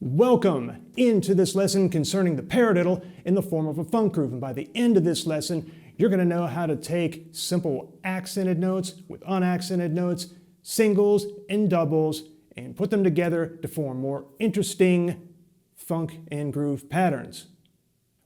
Welcome into this lesson concerning the paradiddle in the form of a funk groove. And by the end of this lesson, you're going to know how to take simple accented notes with unaccented notes, singles and doubles, and put them together to form more interesting funk and groove patterns.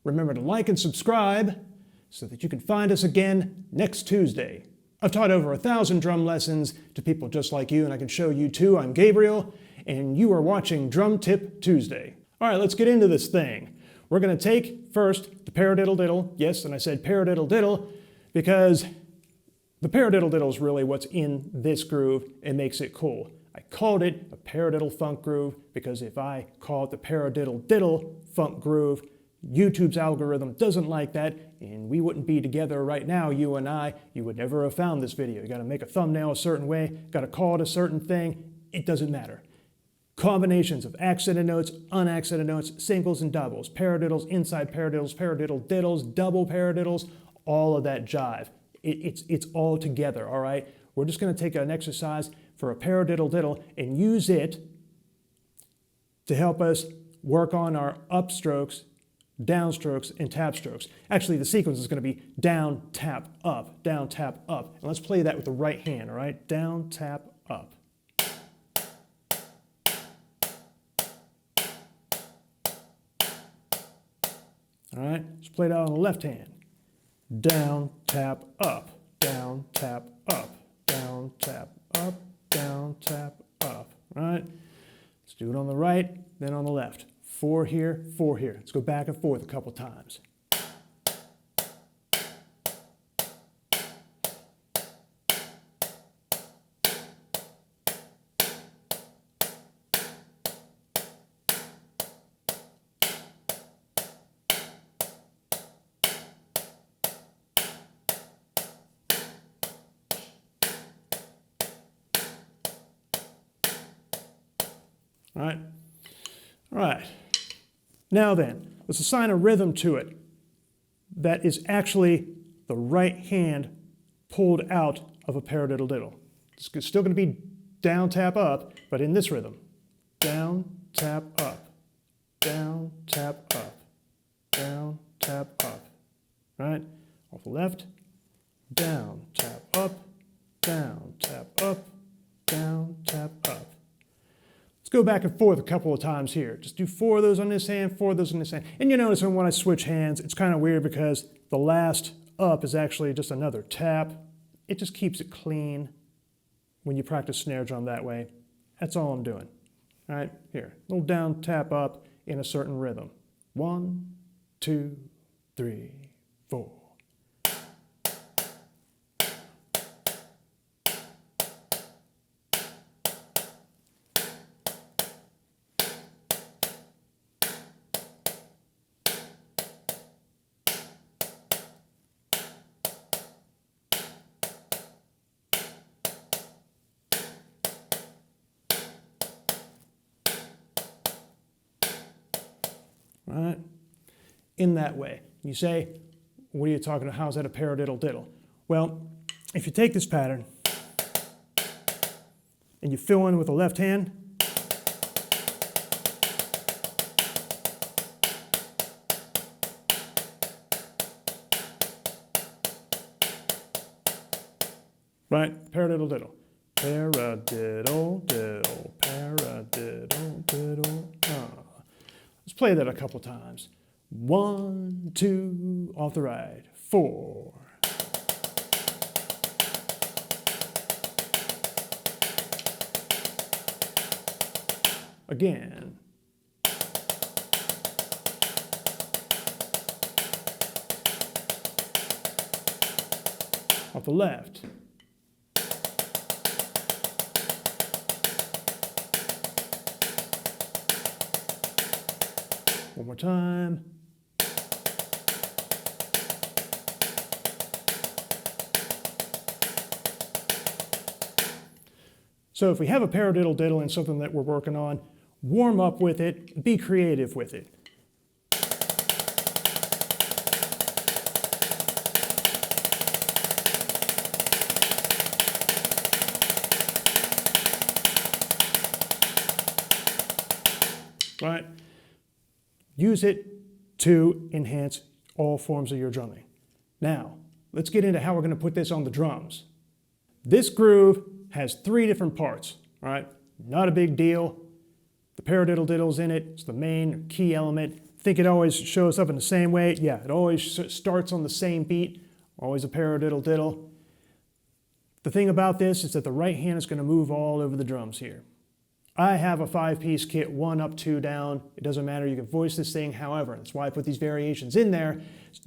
Remember to like and subscribe so that you can find us again next Tuesday. I've taught over 1,000 drum lessons to people just like you, and I can show you too. I'm Gabriel, and you are watching Drum Tip Tuesday. All right, let's get into this thing. We're going to take first the paradiddle diddle. Yes, and I said paradiddle diddle because the paradiddle diddle is really what's in this groove and makes it cool. I called it a paradiddle funk groove because if I call it the paradiddle diddle funk groove, YouTube's algorithm doesn't like that, and we wouldn't be together right now, you and I. You would never have found this video. You got to make a thumbnail a certain way, got to call it a certain thing. It doesn't matter. Combinations of accented notes, unaccented notes, singles and doubles, paradiddles, inside paradiddles, paradiddle diddles, double paradiddles, all of that jive. It's all together, all right? We're just going to take an exercise for a paradiddle diddle and use it to help us work on our upstrokes, downstrokes, and tap strokes. Actually, the sequence is going to be down, tap, up, down, tap, up. And let's play that with the right hand, all right? Down, tap, up. All right, let's play that on the left hand. Down, tap, up, down, tap, up, down, tap, up, down, tap, up. All right, let's do it on the right, then on the left. 4 here, 4 here. Let's go back and forth a couple times. All right. Now then, let's assign a rhythm to it that is actually the right hand pulled out of a paradiddle diddle. It's still going to be down, tap, up, but in this rhythm. Down, tap, up, down, tap, up, down, tap, up. Right? Off the left. Down, tap, up, down, tap, up, down, tap, up. Let's go back and forth a couple of times here. Just do 4 of those on this hand, 4 of those on this hand. And you notice when I switch hands, it's kind of weird because the last up is actually just another tap. It just keeps it clean when you practice snare drum that way. That's all I'm doing. All right, here. A little down, tap, up in a certain rhythm. 1, 2, 3, 4. All right, in that way. You say, what are you talking about? How's that a paradiddle diddle? Well, if you take this pattern and you fill in with the left hand, right, paradiddle diddle. Paradiddle diddle, paradiddle diddle. Let's play that a couple times. 1, 2, off the right. 4. Again. Off the left. One more time. So if we have a paradiddle diddle and something that we're working on, warm up with it, be creative with it. right? Use it to enhance all forms of your drumming. Now, let's get into how we're going to put this on the drums. This groove has 3 different parts, right? Not a big deal. The paradiddle diddle's in it. It's the main key element. Think it always shows up in the same way? Yeah, it always starts on the same beat. Always a paradiddle diddle. The thing about this is that the right hand is going to move all over the drums here. I have a 5-piece kit, 1 up, 2 down. It doesn't matter, you can voice this thing however. That's why I put these variations in there,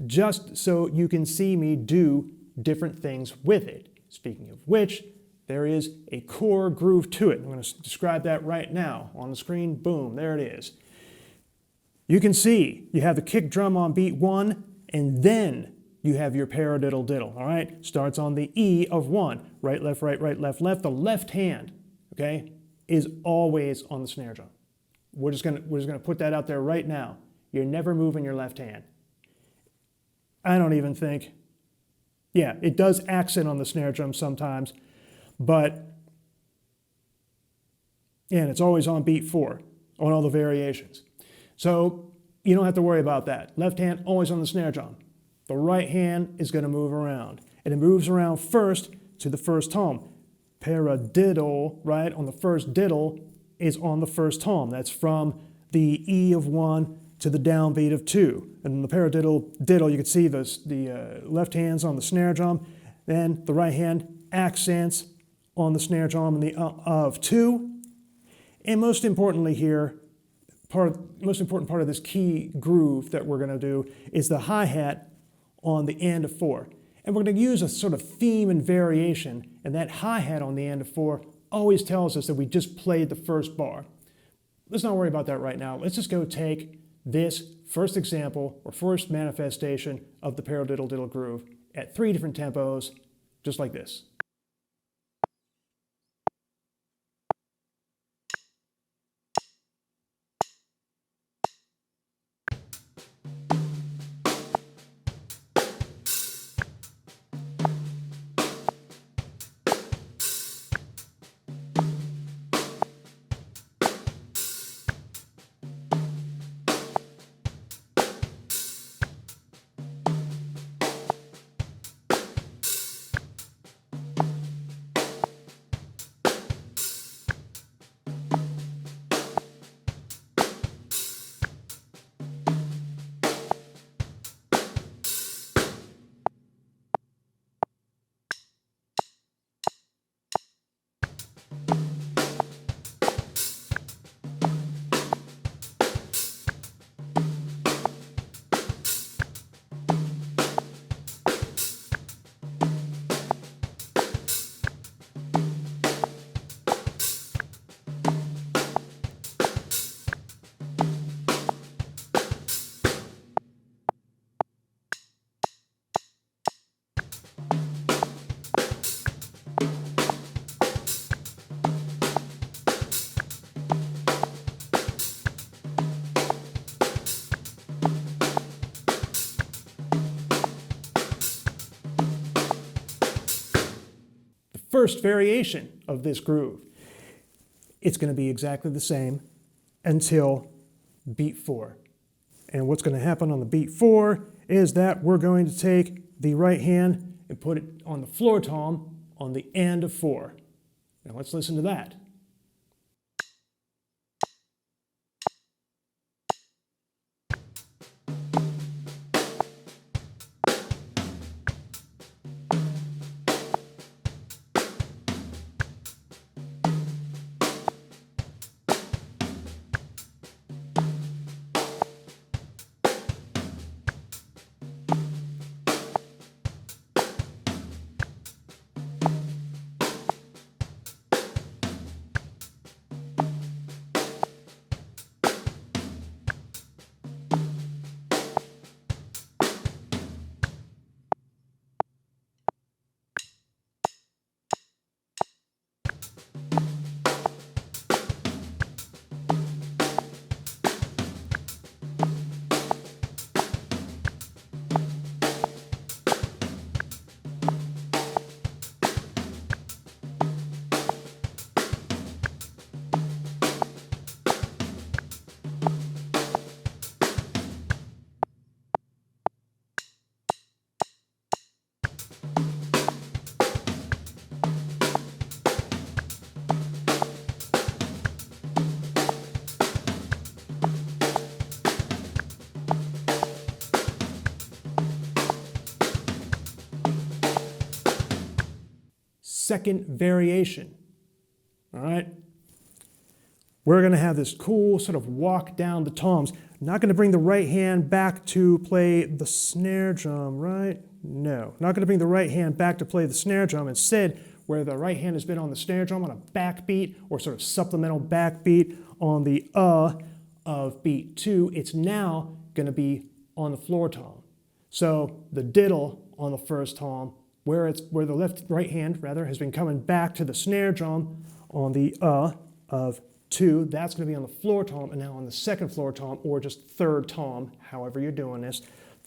just so you can see me do different things with it. Speaking of which, there is a core groove to it. I'm going to describe that right now on the screen. Boom, there it is. You can see you have the kick drum on beat 1, and then you have your paradiddle diddle, all right? Starts on the E of 1. Right, left, right, left, left. The left hand, okay, is always on the snare drum. We're just gonna put that out there right now. You're never moving your left hand. I don't even think, yeah, it does accent on the snare drum sometimes, but, and it's always on beat 4 on all the variations. So you don't have to worry about that. Left hand always on the snare drum. The right hand is going to move around, and it moves around first to the first tom. Paradiddle, right, on the first diddle is on the first tom. That's from the E of 1 to the downbeat of 2. And in the paradiddle diddle, you can see the left hand's on the snare drum, then the right hand accents on the snare drum in the of 2. And most importantly here, most important part of this key groove that we're going to do is the hi-hat on the end of 4. And we're going to use a sort of theme and variation, and that hi-hat on the end of 4 always tells us that we just played the first bar. Let's not worry about that right now. Let's just go take this first example or first manifestation of the paradiddle diddle groove at 3 different tempos, just like this. First variation of this groove. It's going to be exactly the same until beat 4. And what's going to happen on the beat 4 is that we're going to take the right hand and put it on the floor tom on the end of 4. Now let's listen to that. second variation. All right? We're going to have this cool sort of walk down the toms. Not going to bring the right hand back to play the snare drum, right? No. Not going to bring the right hand back to play the snare drum. Instead, where the right hand has been on the snare drum on a backbeat or sort of supplemental backbeat on the of beat 2, it's now going to be on the floor tom. So the diddle on the first tom, where the right hand has been coming back to the snare drum on the of 2, that's going to be on the floor tom, and now on the second floor tom, or just third tom, however you're doing this,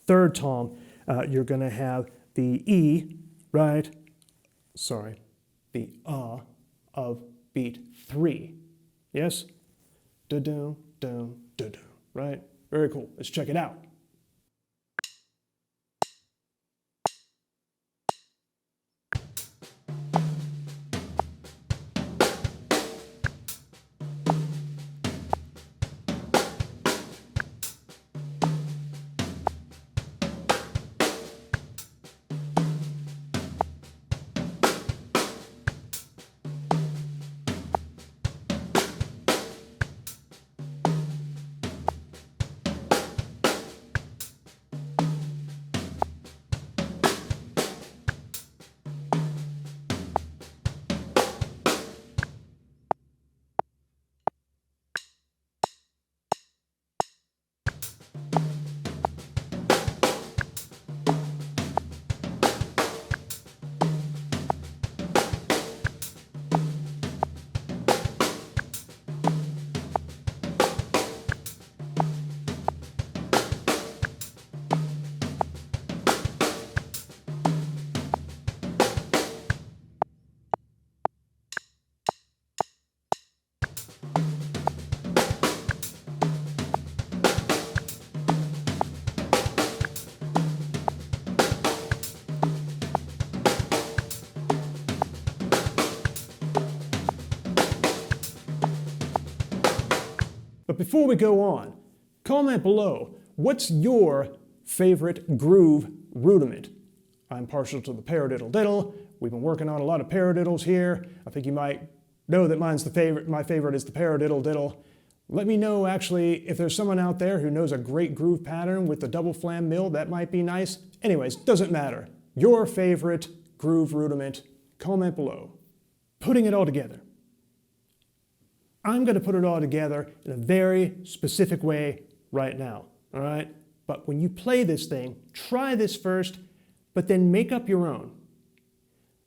third tom, you're going to have the E, right? Sorry, the of beat 3. Yes? Da-dum, dum, da-dum, right? Very cool. Let's check it out. But before we go on, comment below, what's your favorite groove rudiment? I'm partial to the paradiddle diddle. We've been working on a lot of paradiddles here. I think you might know that mine's the favorite. My favorite is the paradiddle diddle. Let me know, actually, if there's someone out there who knows a great groove pattern with the double flam mill. That might be nice. Anyways, doesn't matter. Your favorite groove rudiment, comment below. Putting it all together. I'm going to put it all together in a very specific way right now, all right? But when you play this thing, try this first, but then make up your own.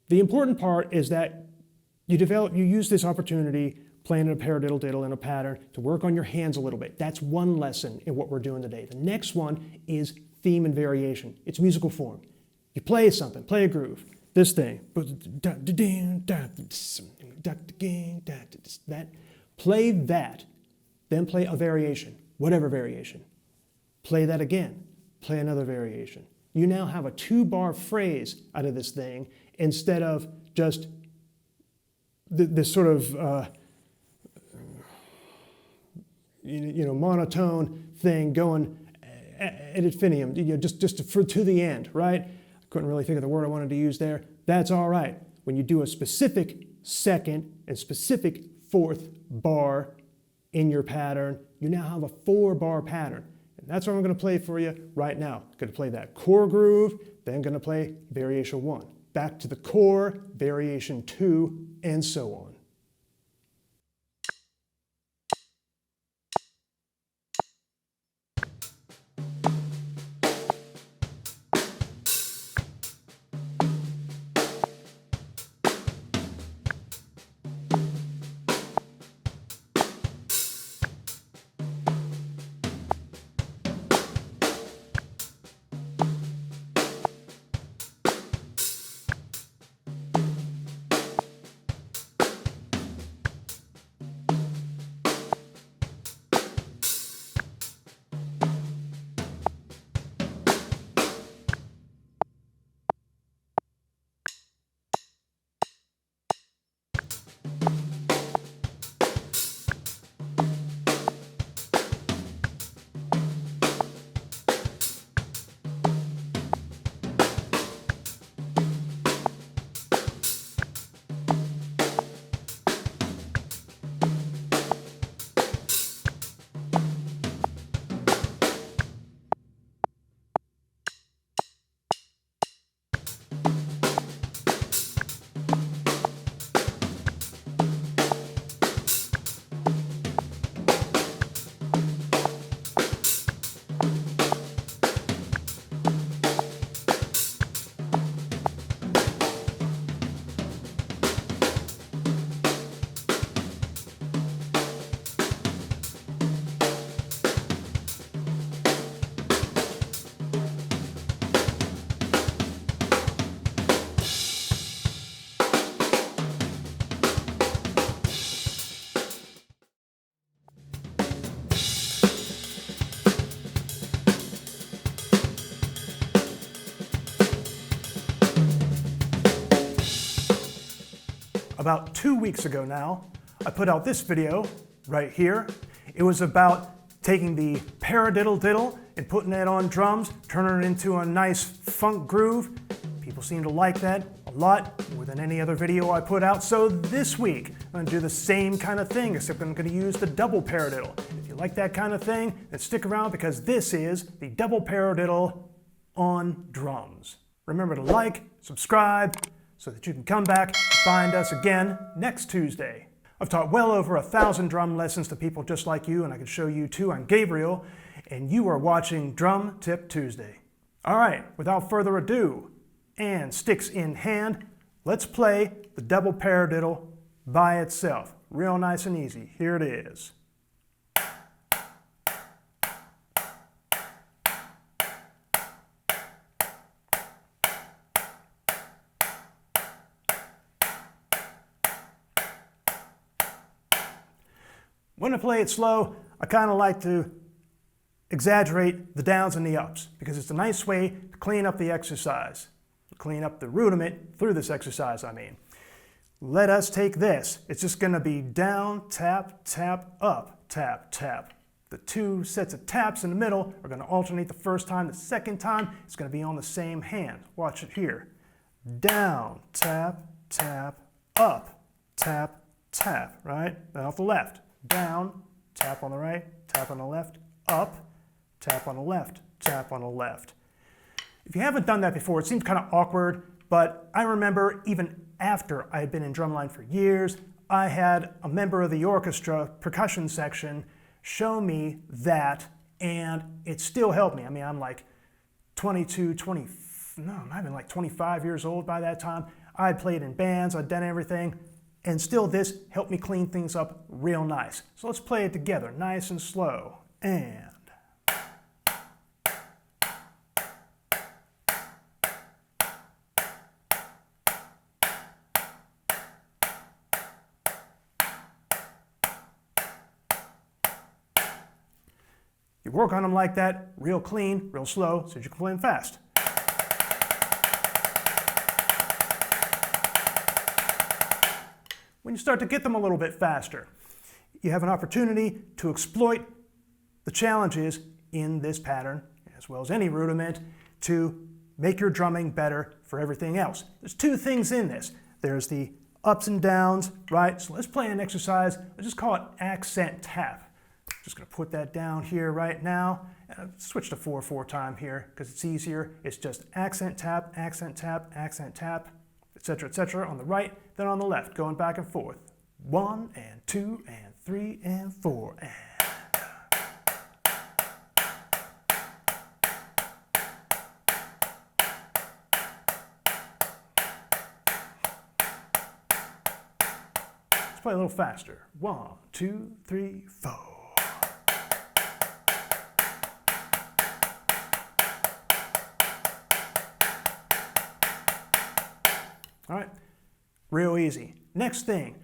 The important part is that you use this opportunity playing a paradiddle diddle in a pattern to work on your hands a little bit. That's one lesson in what we're doing today. The next one is theme and variation. It's musical form. You play something, play a groove. This thing, that. Play that, then play a variation, whatever variation. Play that again, play another variation. You now have a 2-bar phrase out of this thing instead of just this sort of monotone thing going ad infinitum, just to the end, right? I couldn't really think of the word I wanted to use there. That's all right. When you do a specific second and specific 4th bar in your pattern, you now have a 4-bar pattern. And that's what I'm going to play for you right now. I'm going to play that core groove, then I'm going to play variation 1. Back to the core, variation 2, and so on. about 2 weeks ago now, I put out this video right here. It was about taking the paradiddle diddle and putting it on drums, turning it into a nice funk groove. People seem to like that a lot, more than any other video I put out. So this week, I'm going to do the same kind of thing, except I'm going to use the double paradiddle. If you like that kind of thing, then stick around because this is the double paradiddle on drums. Remember to like, subscribe, so that you can come back and find us again next Tuesday. I've taught well over 1,000 drum lessons to people just like you, and I can show you too. I'm Gabriel, and you are watching Drum Tip Tuesday. All right, without further ado, and sticks in hand, let's play the double paradiddle by itself. Real nice and easy. Here it is. When I play it slow, I kind of like to exaggerate the downs and the ups because it's a nice way to clean up the exercise, clean up the rudiment through this exercise, I mean. Let us take this. It's just going to be down, tap, tap, up, tap, tap. The two sets of taps in the middle are going to alternate the first time. The second time, it's going to be on the same hand. Watch it here. Down, tap, tap, up, tap, tap, right? Then off the left. Down, tap on the right, tap on the left, up, tap on the left, tap on the left. If you haven't done that before, it seems kind of awkward, but I remember even after I had been in drumline for years, I had a member of the orchestra percussion section show me that, and it still helped me. I mean, I'm like 25 years old by that time. I'd played in bands, I'd done everything. And still this helped me clean things up real nice. So let's play it together, nice and slow. And... you work on them like that, real clean, real slow, so you can play them fast. When you start to get them a little bit faster, you have an opportunity to exploit the challenges in this pattern, as well as any rudiment, to make your drumming better for everything else. There's two things in this. There's the ups and downs, right? So let's play an exercise. Let's just call it accent tap. I'm just going to put that down here right now. And switch to 4/4 time here because it's easier. It's just accent tap, accent tap, accent tap, etc. on the right, then on the left, going back and forth. 1 and 2 and 3 and 4 and... Let's play a little faster. 1, 2, 3, 4. All right, real easy. Next thing,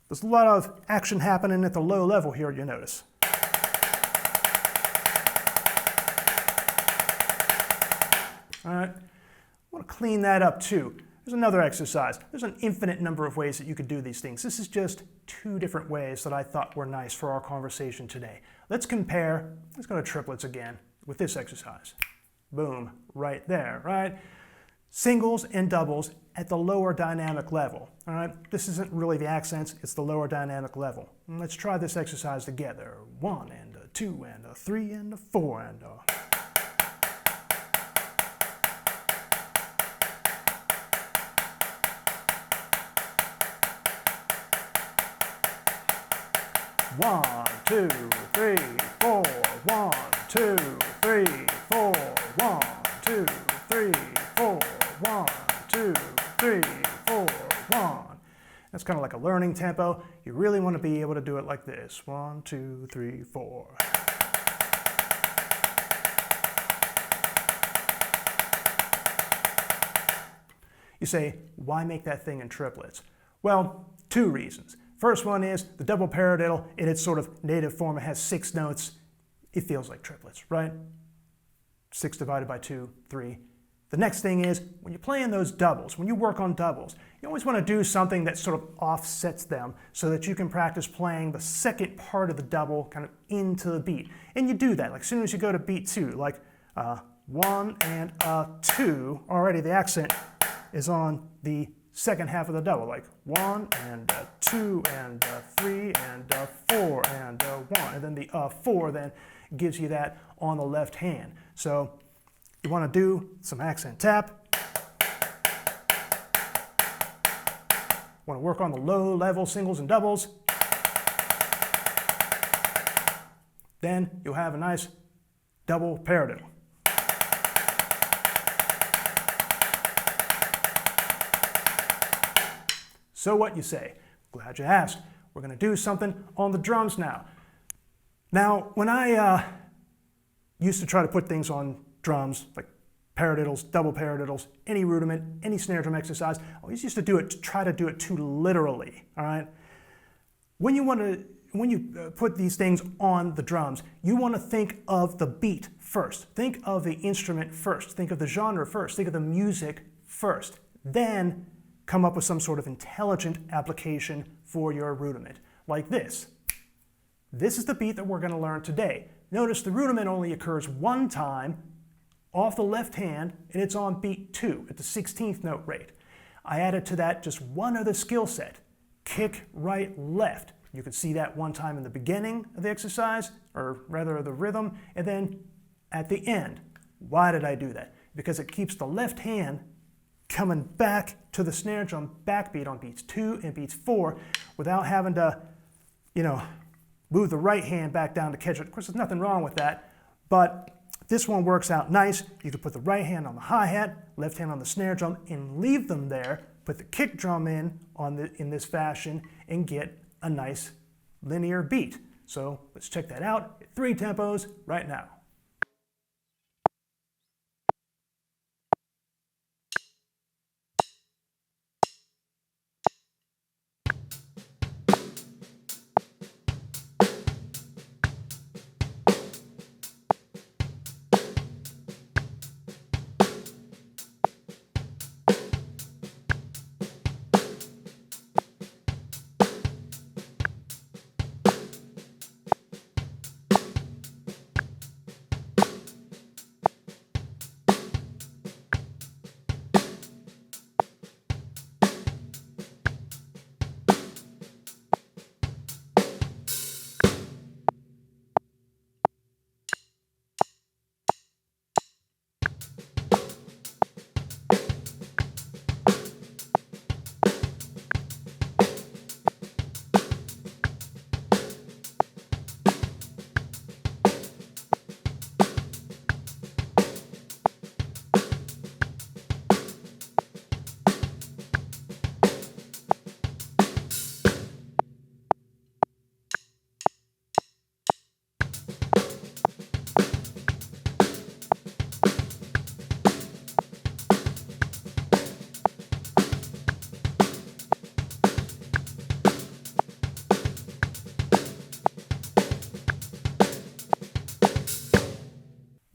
there's a lot of action happening at the low level here, you notice. All right, I want to clean that up too. There's another exercise. There's an infinite number of ways that you could do these things. This is just 2 different ways that I thought were nice for our conversation today. Let's compare, let's go to triplets again with this exercise. Boom, right there, right? Singles and doubles at the lower dynamic level. All right, this isn't really the accents, it's the lower dynamic level. And let's try this exercise together. 1 and a 2 and a 3 and a 4 and a... One, 2, 3, 4. 1, 2, 3, 4. 1, 2, 3, 4. 1, 2, 3, 4, 1. That's kind of like a learning tempo. You really want to be able to do it like this. 1, 2, 3, 4. You say, why make that thing in triplets? Well, 2 reasons. First one is the double paradiddle in its sort of native form. It has 6 notes. It feels like triplets, right? 6 divided by 2, 3. The next thing is, when you're playing those doubles, when you work on doubles, you always want to do something that sort of offsets them so that you can practice playing the second part of the double kind of into the beat. And you do that, like as soon as you go to beat 2, like 1 and 2, already the accent is on the second half of the double, like 1 and 2 and 3 and 4 and 1, and then the 4 then gives you that on the left hand. So you want to do some accent tap. Want to work on the low level singles and doubles. Then you'll have a nice double paradiddle. So what you say? Glad you asked. We're going to do something on the drums now. Now, when I used to try to put things on drums, like paradiddles, double paradiddles, any rudiment, any snare drum exercise, I always used to do it to try to do it too literally, all right? When you put these things on the drums, you want to think of the beat first. Think of the instrument first. Think of the genre first. Think of the music first. Then come up with some sort of intelligent application for your rudiment, like this. This is the beat that we're going to learn today. Notice the rudiment only occurs one time off the left hand, and it's on beat 2 at the 16th note rate. I added to that just one other skill set, kick, right, left. You can see that one time in the beginning of the exercise, or rather the rhythm, and then at the end. Why did I do that? Because it keeps the left hand coming back to the snare drum backbeat on beats 2 and beats 4 without having to, move the right hand back down to catch it. Of course, there's nothing wrong with that, but this one works out nice. You can put the right hand on the hi-hat, left hand on the snare drum, and leave them there. Put the kick drum in this fashion and get a nice linear beat. So let's check that out at 3 tempos right now.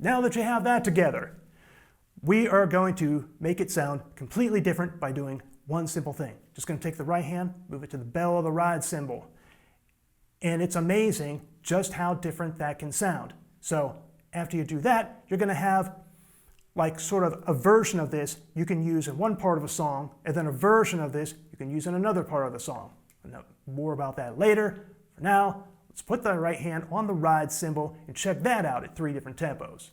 Now that you have that together, we are going to make it sound completely different by doing one simple thing. Just going to take the right hand, move it to the bell of the ride cymbal. And it's amazing just how different that can sound. So after you do that, you're going to have like sort of a version of this you can use in one part of a song, and then a version of this you can use in another part of the song. I'll know more about that later. For now, let's put the right hand on the ride cymbal and check that out at 3 different tempos.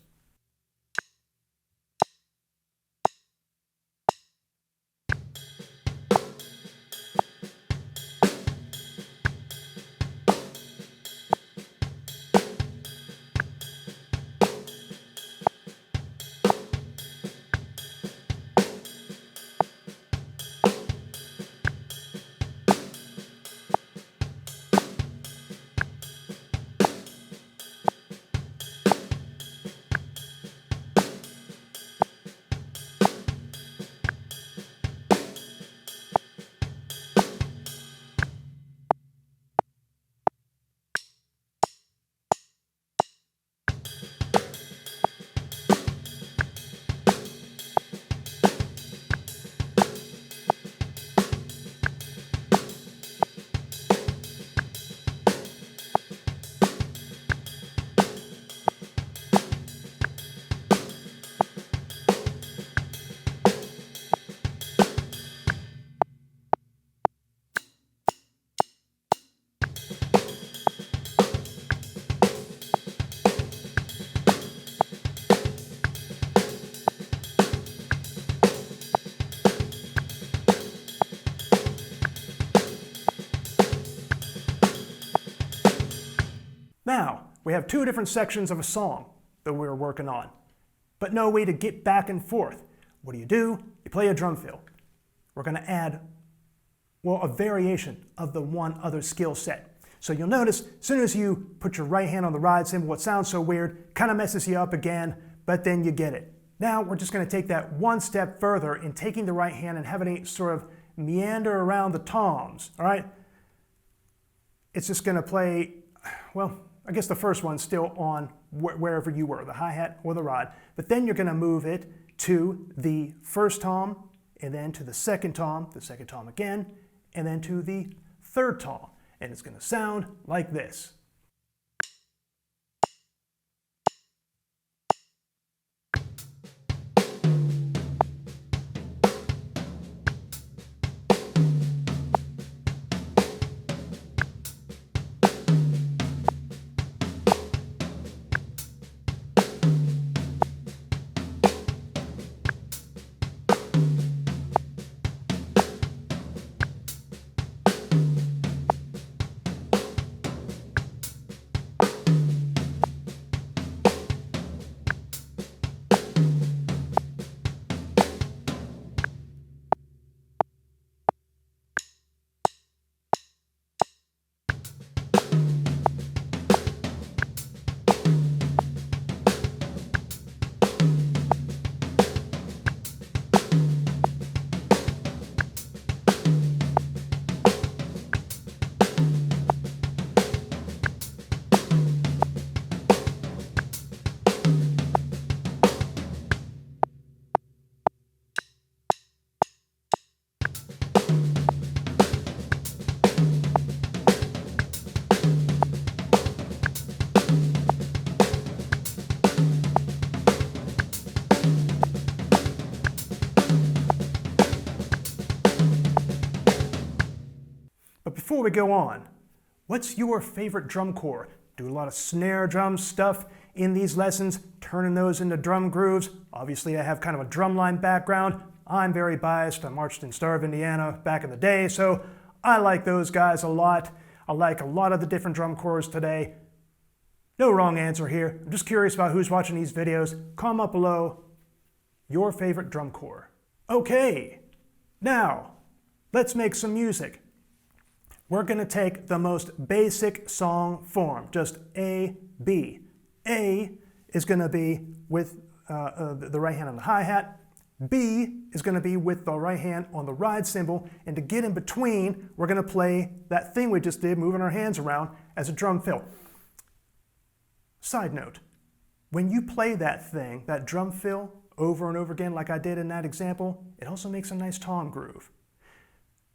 we have two different sections of a song that we're working on, but no way to get back and forth. What do? You play a drum fill. We're going to add, well, a variation of the one other skill set. So you'll notice, as soon as you put your right hand on the ride cymbal, what sounds so weird, kind of messes you up again, but then you get it. Now we're just going to take that one step further in taking the right hand and having it sort of meander around the toms, all right? It's just going to play, well, I guess the first one's still on wherever you were, the hi-hat or the ride, but then you're going to move it to the first tom, and then to the second tom again, and then to the third tom. And it's going to sound like this. But before we go on, what's your favorite drum corps? Do a lot of snare drum stuff in these lessons, turning those into drum grooves. Obviously, I have kind of a drumline background. I'm very biased. I marched in Star of Indiana back in the day, so I like those guys a lot. I like a lot of the different drum corps today. No wrong answer here. I'm just curious about who's watching these videos. Comment up below your favorite drum corps. Okay, now let's make some music. We're going to take the most basic song form, just A, B. A is going to be with the right hand on the hi-hat. B is going to be with the right hand on the ride cymbal. And to get in between, we're going to play that thing we just did, moving our hands around, as a drum fill. Side note, when you play that thing, that drum fill, over and over again like I did in that example, it also makes a nice tom groove.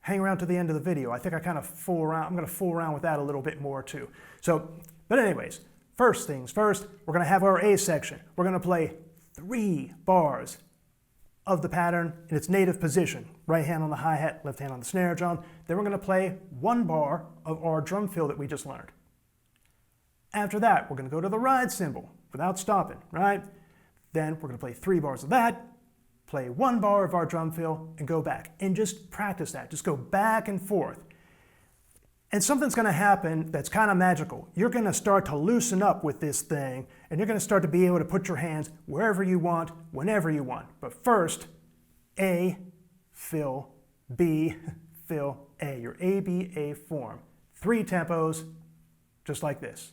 Hang around to the end of the video. I think I kind of fool around. I'm going to fool around with that a little bit more too. But anyways, first things first, we're going to have our A section. We're going to play 3 bars of the pattern in its native position. Right hand on the hi-hat, left hand on the snare drum. Then we're going to play 1 bar of our drum fill that we just learned. After that, we're going to go to the ride cymbal without stopping, right? Then we're going to play 3 bars of that, play 1 bar of our drum fill, and go back. And just practice that. Just go back and forth. And something's going to happen that's kind of magical. You're going to start to loosen up with this thing, and you're going to start to be able to put your hands wherever you want, whenever you want. But first, A, fill, B, fill, A. Your A-B-A form. 3 tempos, just like this.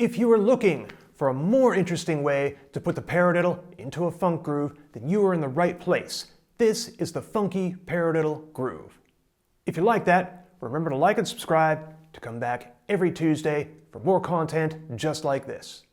If you are looking for a more interesting way to put the paradiddle into a funk groove, then you are in the right place. This is the funky paradiddle groove. If you like that, remember to like and subscribe to come back every Tuesday for more content just like this.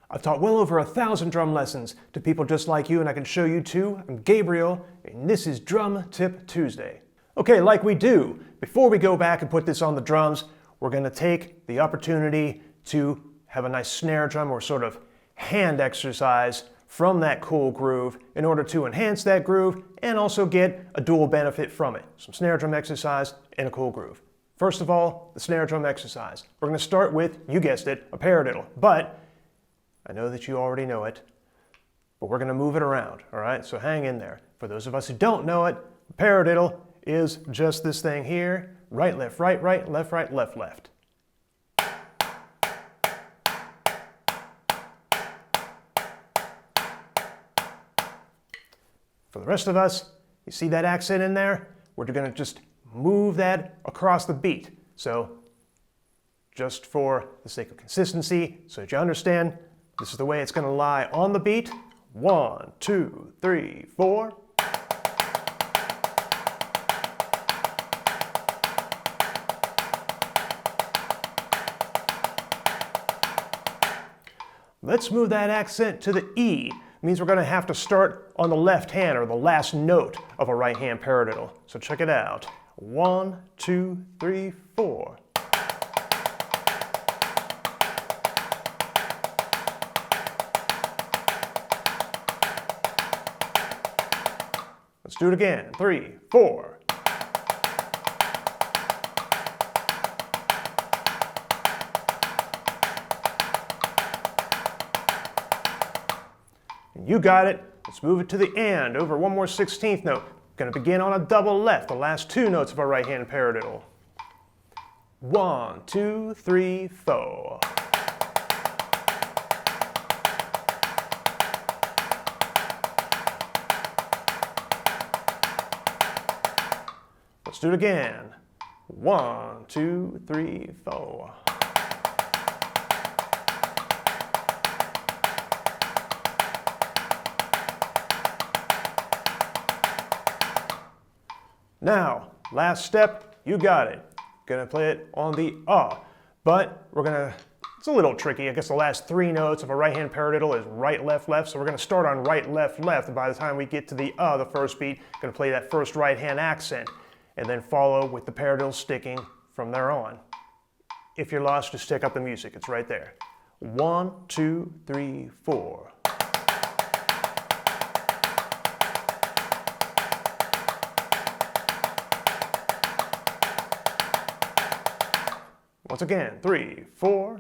I've taught well over 1,000 drum lessons to people just like you, and I can show you too. I'm Gabriel, and this is Drum Tip Tuesday. Okay, like we do, before we go back and put this on the drums, we're going to take the opportunity to have a nice snare drum or sort of hand exercise from that cool groove in order to enhance that groove and also get a dual benefit from it. Some snare drum exercise and a cool groove. First of all, the snare drum exercise. We're going to start with, you guessed it, a paradiddle. But I know that you already know it, but we're going to move it around, all right? So hang in there. For those of us who don't know it, a paradiddle is just this thing here. Right, left, left, left. For the rest of us, you see that accent in there? We're going to just move that across the beat. So just for the sake of consistency, so that you understand, this is the way it's going to lie on the beat. 1, 2, 3, 4. Let's move that accent to the E. It means we're going to have to start on the left hand, or the last note of a right hand paradiddle. So check it out. 1, 2, 3, 4. Let's do it again. 3, 4. You got it. Let's move it to the and over one more 16th note. Going to begin on a double left, the last two notes of our right hand paradiddle. 1, 2, 3, 4. Let's do it again. 1, 2, 3, 4. Now, last step, you got it. Gonna play it on the but it's a little tricky. I guess the last three notes of a right hand paradiddle is right, left, so we're gonna start on right, left, and by the time we get to the the first beat, gonna play that first right hand accent, and then follow with the paradiddle sticking from there on. If you're lost, just check out the music, it's right there. 1, 2, 3, 4. Once again, 3, 4.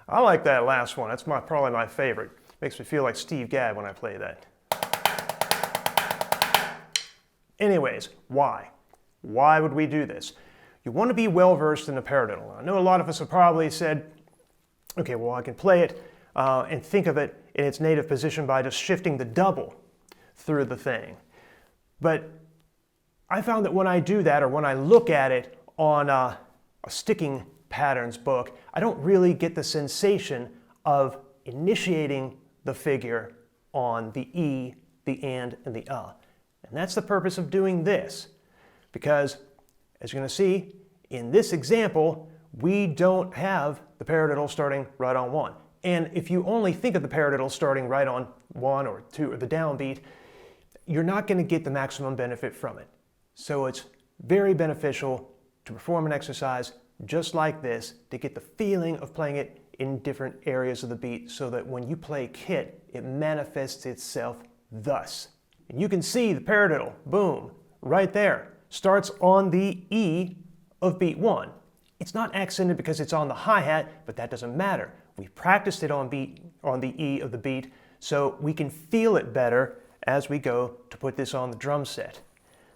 I like that last one. That's probably my favorite. Makes me feel like Steve Gadd when I play that. Anyways, why? Why would we do this? You want to be well versed in the paradiddle. I know a lot of us have probably said, okay, well, I can play it and think of it in its native position by just shifting the double through the thing. But I found that when I do that, or when I look at it on a sticking patterns book, I don't really get the sensation of initiating the figure on the E, the and the And that's the purpose of doing this. Because, as you're going to see, in this example, we don't have the paradiddle starting right on 1. And if you only think of the paradiddle starting right on 1 or 2 or the downbeat, you're not going to get the maximum benefit from it. So it's very beneficial to perform an exercise just like this to get the feeling of playing it in different areas of the beat so that when you play kit, it manifests itself thus. And you can see the paradiddle, boom, right there, starts on the E of beat 1. It's not accented because it's on the hi-hat, but that doesn't matter. We practiced it on the E of the beat, so we can feel it better as we go to put this on the drum set.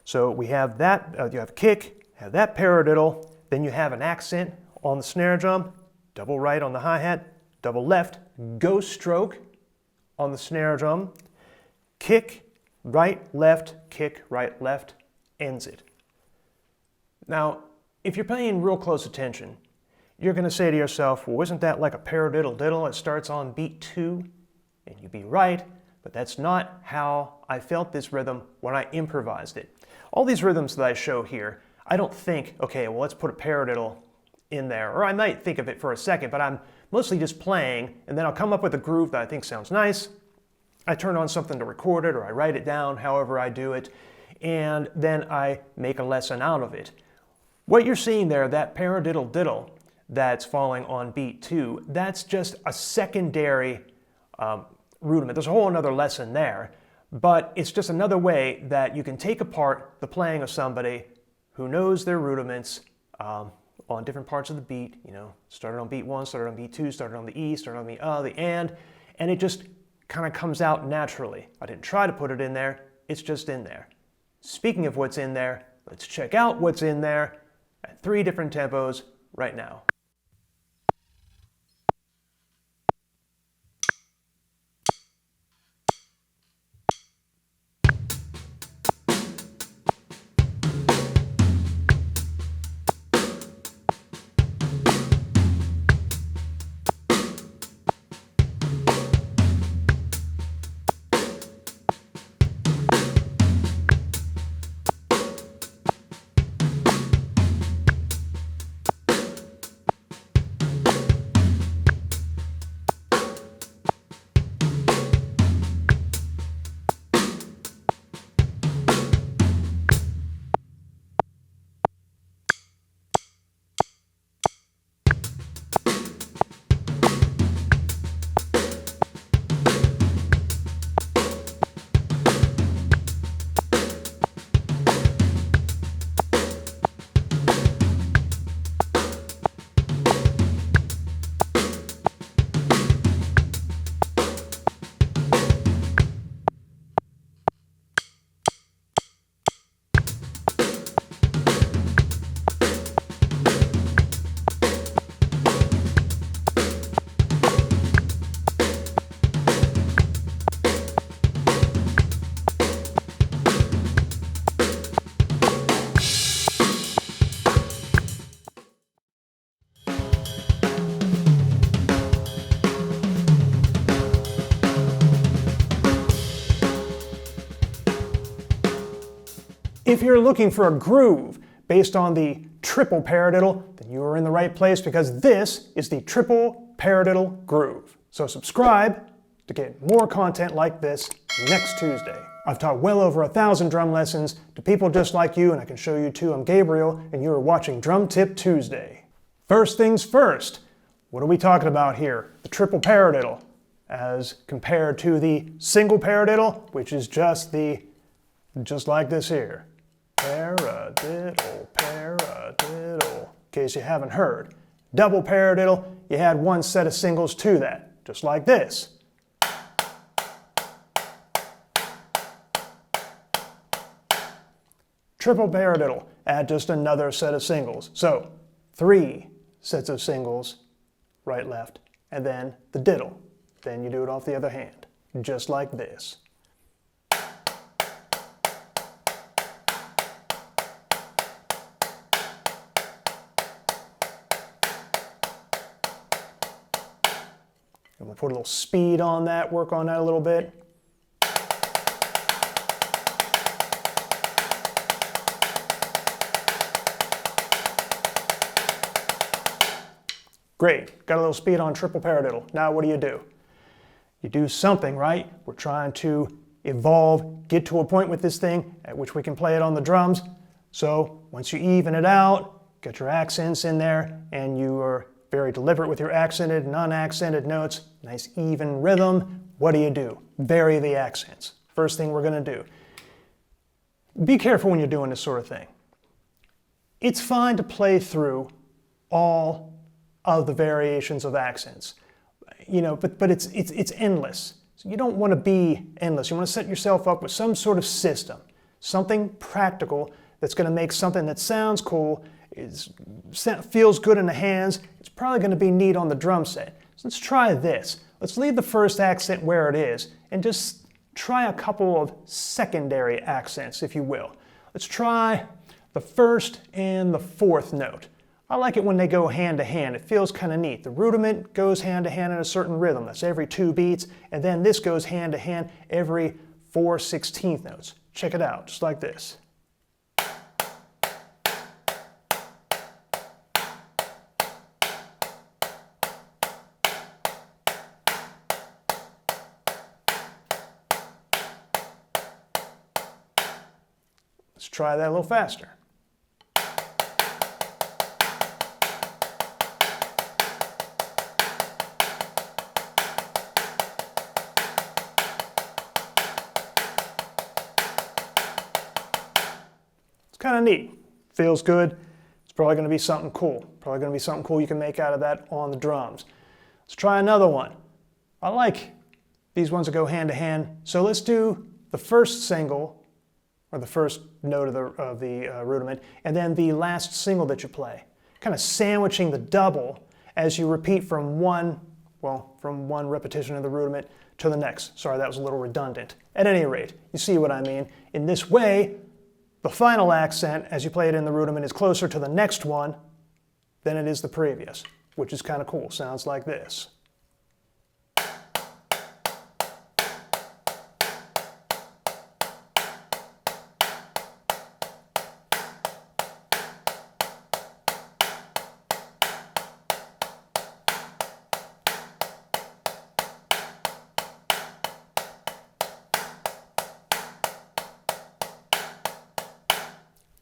So we have that, you have kick, have that paradiddle, then you have an accent on the snare drum, double right on the hi-hat, double left, ghost stroke on the snare drum, kick, Right, left, kick, right, left, ends it. Now, if you're paying real close attention, you're going to say to yourself, well, isn't that like a paradiddle diddle? It starts on beat 2, and you'd be right, but that's not how I felt this rhythm when I improvised it. All these rhythms that I show here, I don't think, okay, well, let's put a paradiddle in there, or I might think of it for a second, but I'm mostly just playing, and then I'll come up with a groove that I think sounds nice. I turn on something to record it, or I write it down, however I do it, and then I make a lesson out of it. What you're seeing there, that paradiddle diddle that's falling on beat 2, that's just a secondary rudiment. There's a whole another lesson there, but it's just another way that you can take apart the playing of somebody who knows their rudiments on different parts of the beat, you know, started on beat 1, started on beat 2, started on the E, started on the and it just kind of comes out naturally. I didn't try to put it in there, it's just in there. Speaking of what's in there, let's check out what's in there at 3 different tempos right now. If you're looking for a groove based on the triple paradiddle, then you are in the right place because this is the triple paradiddle groove. So subscribe to get more content like this next Tuesday. I've taught well over 1,000 drum lessons to people just like you, and I can show you too. I'm Gabriel, and you are watching Drum Tip Tuesday. First things first, what are we talking about here? The triple paradiddle, as compared to the single paradiddle, which is just like this here. Paradiddle, paradiddle. In case you haven't heard. Double paradiddle, you had one set of singles to that, just like this. Triple paradiddle, add just another set of singles. So 3 sets of singles, right, left, and then the diddle. Then you do it off the other hand, just like this. I'm going to put a little speed on that, work on that a little bit. Great, got a little speed on triple paradiddle. Now what do? You do something, right? We're trying to evolve, get to a point with this thing at which we can play it on the drums. So once you even it out, get your accents in there, and you are very deliberate with your accented and unaccented notes, nice even rhythm. What do? Vary the accents. First thing we're going to do. Be careful when you're doing this sort of thing. It's fine to play through all of the variations of accents, you know, but it's endless. So you don't want to be endless. You want to set yourself up with some sort of system, something practical that's going to make something that sounds cool, feels good in the hands. It's probably going to be neat on the drum set. So let's try this. Let's leave the first accent where it is and just try a couple of secondary accents, if you will. Let's try the first and the fourth note. I like it when they go hand to hand. It feels kind of neat. The rudiment goes hand to hand in a certain rhythm. That's every 2 beats. And then this goes hand to hand every 4/16 notes. Check it out, just like this. Let's try that a little faster. It's kind of neat. Feels good. It's probably going to be something cool. Probably going to be something cool you can make out of that on the drums. Let's try another one. I like these ones that go hand to hand. So let's do the first single, or the first note of the rudiment, and then the last single that you play. Kind of sandwiching the double as you repeat from one repetition of the rudiment to the next. Sorry, that was a little redundant. At any rate, you see what I mean. In this way, the final accent, as you play it in the rudiment, is closer to the next one than it is the previous, which is kind of cool. Sounds like this.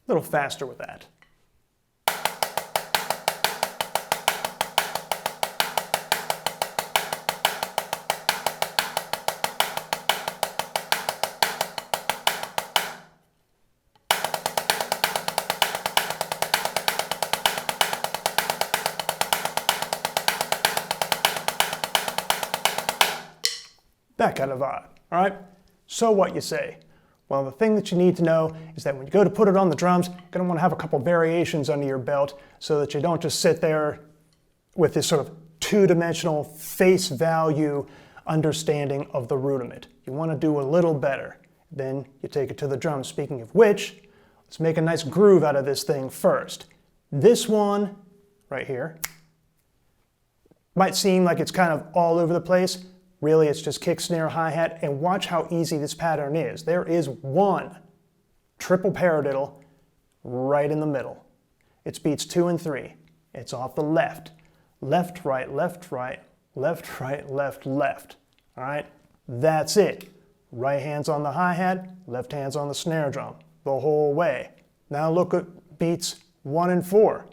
A little faster with that. That kind of vibe, all right? So what you say? Well, the thing that you need to know is that when you go to put it on the drums, you're going to want to have a couple variations under your belt so that you don't just sit there with this sort of two-dimensional face value understanding of the rudiment. You want to do a little better. Then you take it to the drums. Speaking of which, let's make a nice groove out of this thing first. This one right here might seem like it's kind of all over the place. Really, it's just kick, snare, hi-hat, and watch how easy this pattern is. There is one triple paradiddle right in the middle. It's beats 2 and 3. It's off the left. Left, right, left, right, left, right, left, left. All right? That's it. Right hand's on the hi-hat, left hand's on the snare drum, the whole way. Now look at beats 1 and 4.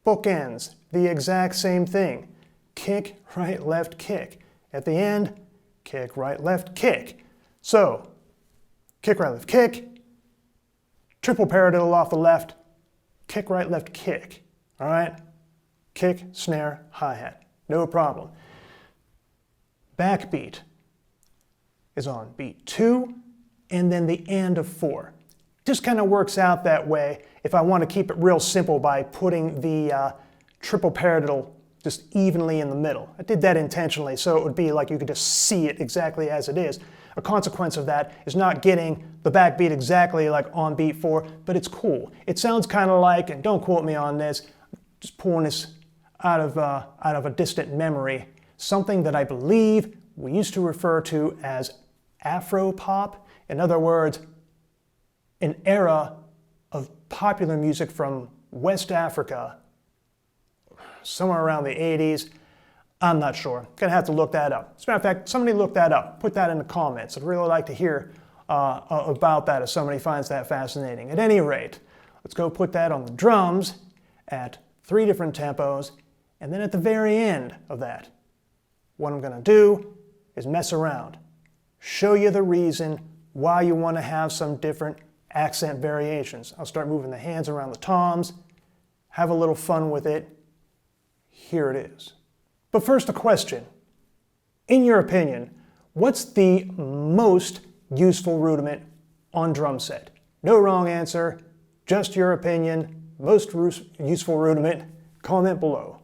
Bookends, the exact same thing. Kick, right, left, kick. At the end, kick, right, left, kick. So, kick, right, left, kick, triple paradiddle off the left, kick, right, left, kick. All right? Kick, snare, hi-hat. No problem. Backbeat is on beat 2 and then the end of 4. Just kind of works out that way if I want to keep it real simple by putting the triple paradiddle just evenly in the middle. I did that intentionally so it would be like you could just see it exactly as it is. A consequence of that is not getting the backbeat exactly like on beat 4, but it's cool. It sounds kind of like, and don't quote me on this, just pulling this out of a distant memory, something that I believe we used to refer to as Afro-pop. In other words, an era of popular music from West Africa, somewhere around the 80s. I'm not sure. Gonna have to look that up. As a matter of fact, somebody look that up. Put that in the comments. I'd really like to hear about that if somebody finds that fascinating. At any rate, let's go put that on the drums at 3 different tempos, and then at the very end of that, what I'm gonna do is mess around. Show you the reason why you want to have some different accent variations. I'll start moving the hands around the toms, have a little fun with it. Here it is. But first, a question. In your opinion, what's the most useful rudiment on drum set? No wrong answer, just your opinion. Most useful rudiment. Comment below.